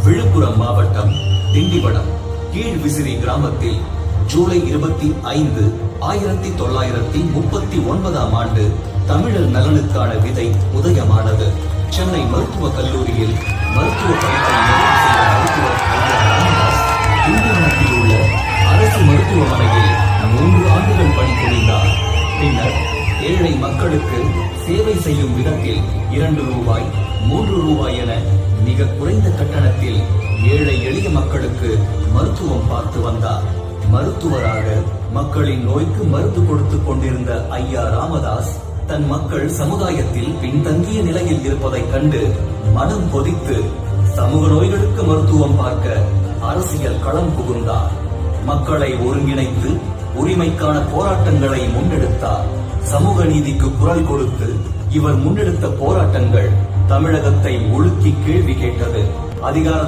விழுப்புரம் மாவட்டம் திண்டிவனம் கீழ்விசிறி கிராமத்தில் ஜூலை 25, 1939 ஆண்டு தமிழர் நலனுக்கான விதை உதயமானது. சென்னை மருத்துவக் கல்லூரியில் மருத்துவ படிப்பை நிறைவு செய்த மருத்துவர் ஐயா ராமதாஸ் திண்டிவனத்தில் உள்ள அரசு மருத்துவமனையில் 3 ஆண்டுகள் பணிபுரிந்தார். பின்னர் ஏழை மக்களுக்கு சேவை செய்யும் விதத்தில் 2 ரூபாய், 3 ரூபாய் என மிக குறைந்த கட்டணத்தில் ஏழை எளிய மக்களுக்கு மருத்துவம் பார்த்து வந்தார். மருத்துவராக மக்களின் நோய்க்கு மருந்து கொடுத்துக் கொண்டிருந்த ஐயா ராமதாஸ் தன் மக்கள் சமுதாயத்தில் பின்தங்கிய நிலையில் இருப்பதைக் கண்டு மனம் கொதித்து சமூக நோய்களுக்கு மருத்துவம் பார்க்க அரசியல் களம் புகுந்தார். மக்களை ஒருங்கிணைத்து உரிமைக்கான போராட்டங்களை முன்னெடுத்தார். சமூக நீதிக்கு குரல் கொடுத்து இவர் முன்னெடுத்த போராட்டங்கள் தமிழகத்தை உலுக்கி கேள்வி கேட்டது. அதிகார